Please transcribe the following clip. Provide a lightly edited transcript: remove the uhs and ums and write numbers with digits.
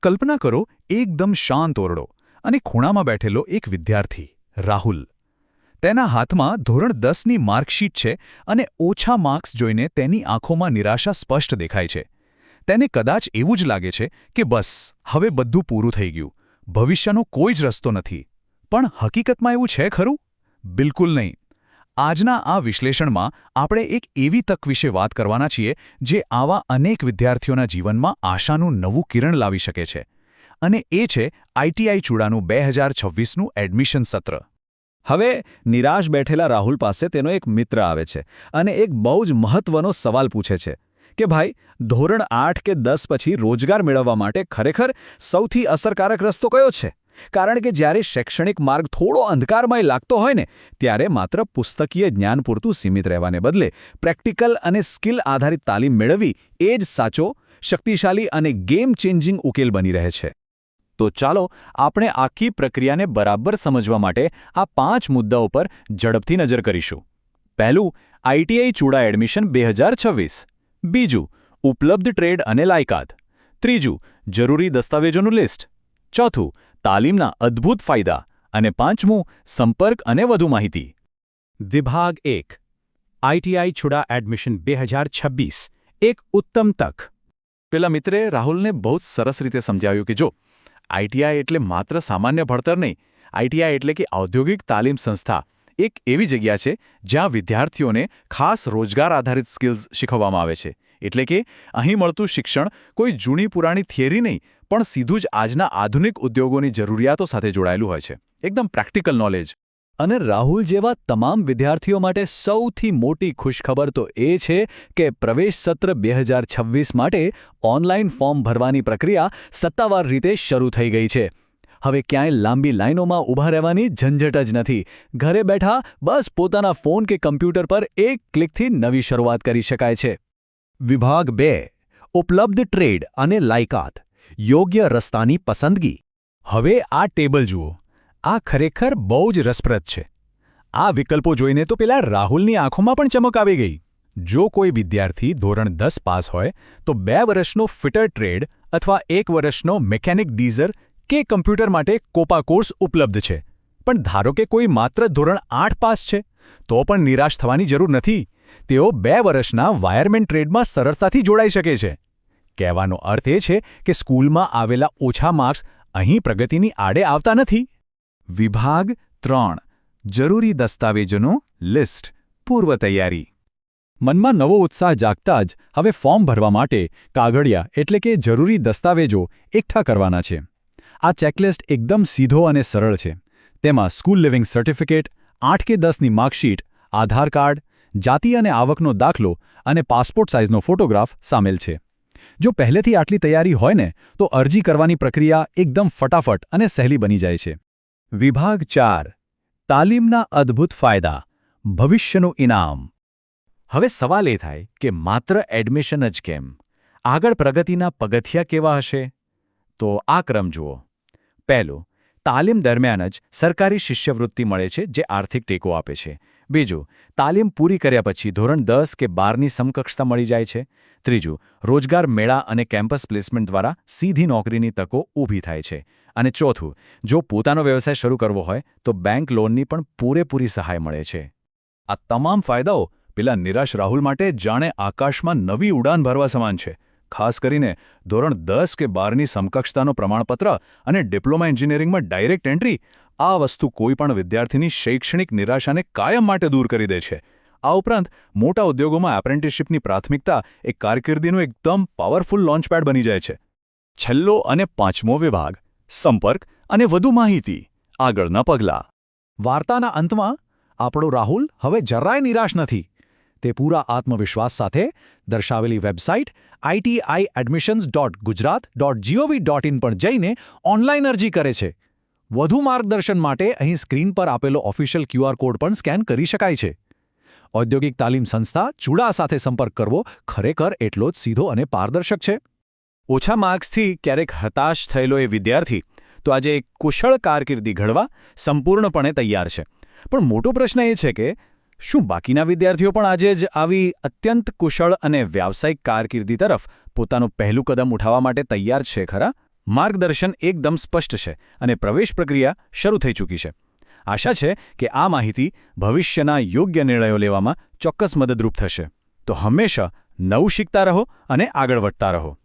કલ્પના કરો, એકદમ શાંત ઓરડો અને ખૂણામાં બેઠેલો એક વિદ્યાર્થી રાહુલ. તેના હાથમાં ધોરણ 10ની માર્કશીટ છે અને ઓછા માર્ક્સ જોઈને તેની આંખોમાં નિરાશા સ્પષ્ટ દેખાય છે. તેને કદાચ એવું જ લાગે છે કે બસ હવે બધું પૂરું થઈ ગયું, ભવિષ્યનો કોઈ જ રસ્તો નથી. પણ હકીકતમાં એવું છે ખરું? બિલકુલ નહીં. આજના આ વિશ્લેષણમાં આપણે એક એવી તક વિશે વાત કરવાના છીએ જે આવા અનેક વિદ્યાર્થીઓના જીવનમાં આશાનું નવું કિરણ લાવી શકે છે. અને એ છે આઈટીઆઈ ચૂડાનું 2026નું એડમિશન સત્ર. હવે નિરાશ બેઠેલા રાહુલ પાસે તેનો એક મિત્ર આવે છે અને એક બહુ જ મહત્વનો સવાલ પૂછે છે કે ભાઈ, ધોરણ 8 કે 10 પછી રોજગાર મેળવવા માટે ખરેખર સૌથી અસરકારક રસ્તો કયો છે? કારણ કે જ્યારે શૈક્ષણિક માર્ગ થોડો અંધકારમય લાગતો હોય ને, ત્યારે માત્ર પુસ્તકીય જ્ઞાન પૂરતું સીમિત રહેવાને બદલે પ્રેક્ટિકલ અને સ્કિલ આધારિત તાલીમ મેળવવી એ જ સાચો, શક્તિશાળી અને ગેમ ચેન્જિંગ ઉકેલ બની રહે છે. તો ચાલો આપણે આખી પ્રક્રિયાને બરાબર સમજવા માટે આ 5 મુદ્દાઓ પર ઝડપથી નજર કરીશું. પહેલું, આઈટીઆઈ ચૂડા એડમિશન 2026. બીજું, ઉપલબ્ધ ટ્રેડ અને લાયકાત. ત્રીજું, જરૂરી દસ્તાવેજોનું લિસ્ટ. ચોથું, તાલીમના અદ્ભુત ફાયદા. અને પાંચમું, સંપર્ક અને વધુ માહિતી. વિભાગ 1, આઈટીઆઈ ચૂડા એડમિશન 2026, એક ઉત્તમ તક. પેલા મિત્રે રાહુલને બહુ સરસ રીતે સમજાવ્યું કે જો, આઈટીઆઈ એટલે માત્ર સામાન્ય ભણતર નહીં. આઈટીઆઈ એટલે કે ઔદ્યોગિક તાલીમ સંસ્થા, એક એવી જગ્યા છે જ્યાં વિદ્યાર્થીઓને ખાસ રોજગાર આધારિત સ્કિલ્સ શીખવવામાં આવે છે. એટલે કે અહીં મળતું શિક્ષણ કોઈ જૂની પુરાણી થિયરી નહીં, પણ સીધું જ આજના આધુનિક ઉદ્યોગોની જરૂરિયાતો સાથે જોડાયેલું હોય છે. એકદમ પ્રેક્ટિકલ નોલેજ. અને રાહુલ જેવા તમામ વિદ્યાર્થીઓ માટે સૌથી મોટી ખુશખબર તો એ છે કે પ્રવેશ સત્ર 2026 માટે ઓનલાઈન ફોર્મ ભરવાની પ્રક્રિયા સત્તાવાર રીતે શરૂ થઈ ગઈ છે. હવે ક્યાંય લાંબી લાઈનોમાં ઊભા રહેવાની ઝંઝટ જ નથી. ઘરે બેઠા બસ પોતાના ફોન કે કમ્પ્યુટર પર એક ક્લિકથી નવી શરૂઆત કરી શકાય છે. વિભાગ 2, ઉપલબ્ધ ટ્રેડ અને લાયકાત. યોગ્ય રસ્તાની પસંદગી. હવે આ ટેબલ જુઓ. આ ખરેખર બહુ જ રસપ્રદ છે. આ વિકલ્પો જોઈને તો પેલા રાહુલની આંખોમાં પણ ચમક આવી ગઈ. જો કોઈ વિદ્યાર્થી ધોરણ 10 પાસ હોય તો 2 વર્ષનો ફિટર ટ્રેડ અથવા 1 વર્ષનો મેકેનિક ડીઝર કે કમ્પ્યુટર માટે કોપા કોર્સ ઉપલબ્ધ છે. પણ ધારો કે કોઈ માત્ર ધોરણ 8 પાસ છે, તો પણ નિરાશ થવાની જરૂર નથી. તેઓ 2 વર્ષના વાયરમેન ટ્રેડમાં સરળતાથી જોડાઈ શકે છે. કહેવાનો અર્થ એ છે કે સ્કૂલમાં આવેલા ઓછા માર્ક્સ અહીં પ્રગતિની આડે આવતા નથી. વિભાગ 3, જરૂરી દસ્તાવેજોનું લિસ્ટ. પૂર્વ તૈયારી. મનમાં નવો ઉત્સાહ જાગતા જ હવે ફોર્મ ભરવા માટે કાગળિયા એટલે કે જરૂરી દસ્તાવેજો એકઠા કરવાના છે. આ ચેકલિસ્ટ એકદમ સીધો અને સરળ છે. તેમાં સ્કૂલ લિવિંગ સર્ટિફિકેટ, 8 કે 10ની માર્કશીટ, આધાર કાર્ડ, જાતિ અને આવકનો દાખલો અને પાસપોર્ટ સાઇઝનો ફોટોગ્રાફ સામેલ છે. જો પહેલેથી આટલી તૈયારી હોય ને, તો અરજી કરવાની પ્રક્રિયા એકદમ ફટાફટ અને સહેલી બની જાય છે. વિભાગ 4, તાલીમના અદ્ભુત ફાયદા. ભવિષ્યનું ઇનામ. હવે સવાલ એ થાય કે માત્ર એડમિશન જ કેમ? આગળ પ્રગતિના પગથિયા કેવા હશે? તો આ ક્રમ જુઓ. પહેલું, તાલીમ દરમિયાન જ સરકારી શિષ્યવૃત્તિ મળે છે જે આર્થિક ટેકો આપે છે. બીજું, તાલીમ પૂરી કર્યા પછી ધોરણ 10 કે 12ની સમકક્ષતા મળી જાય છે. ત્રીજું, રોજગાર મેળા અને કેમ્પસ પ્લેસમેન્ટ દ્વારા સીધી નોકરીની તકો ઊભી થાય છે. અને ચોથું, જો પોતાનો વ્યવસાય શરૂ કરવો હોય તો બેંક લોનની પણ પૂરેપૂરી સહાય મળે છે. આ તમામ ફાયદાઓ પેલા નિરાશ રાહુલ માટે જાણે આકાશમાં નવી ઉડાન ભરવા સમાન છે. ખાસ કરીને ધોરણ 10 કે 12ની સમકક્ષતાનો પ્રમાણપત્ર અને ડિપ્લોમા એન્જિનિયરિંગમાં ડાયરેક્ટ એન્ટ્રી, આ વસ્તુ કોઈપણ વિદ્યાર્થીની શૈક્ષણિક નિરાશાને કાયમ માટે દૂર કરી દે છે. આ ઉપરાંત મોટા ઉદ્યોગોમાં એપ્રેન્ટિસશીપની પ્રાથમિકતા એક કારકિર્દીનું એકદમ પાવરફુલ લોન્ચપેડ બની જાય છે. છેલ્લો અને 5મો વિભાગ, સંપર્ક અને વધુ માહિતી. આગળના પગલાં. વાર્તાના અંતમાં આપણો રાહુલ હવે જરાય નિરાશ નથી. તે પૂરા આત્મવિશ્વાસ સાથે દર્શાવેલી વેબસાઇટ itadmissions.gujarat.gov.in પર જઈને ઓનલાઈન અરજી કરે છે. વધુ માર્ગદર્શન માટે અહીં સ્ક્રીન પર આપેલો ઓફિશિયલ QR કોડ પણ સ્કેન કરી શકાય છે. ઔદ્યોગિક તાલીમ સંસ્થા ચૂડા સાથે સંપર્ક કરવો ખરેખર એટલો જ સીધો અને પારદર્શક છે. ઓછા માર્ક્સથી ક્યારેક હતાશ થયેલો એ વિદ્યાર્થી તો આજે એક કુશળ કારકિર્દી ઘડવા સંપૂર્ણપણે તૈયાર છે. પણ મોટો પ્રશ્ન એ છે કે શું બાકીના વિદ્યાર્થીઓ પણ આજે જ આવી અત્યંત કુશળ અને વ્યાવસાયિક કારકિર્દી તરફ પોતાનું પહેલું કદમ ઉઠાવવા માટે તૈયાર છે ખરા? માર્ગદર્શન એકદમ સ્પષ્ટ છે અને પ્રવેશ પ્રક્રિયા શરૂ થઈ ચૂકી છે. આશા છે કે આ માહિતી ભવિષ્યના યોગ્ય નિર્ણયો લેવામાં ચોક્કસ મદદરૂપ થશે. તો હંમેશા નવું શીખતા રહો અને આગળ વધતા રહો.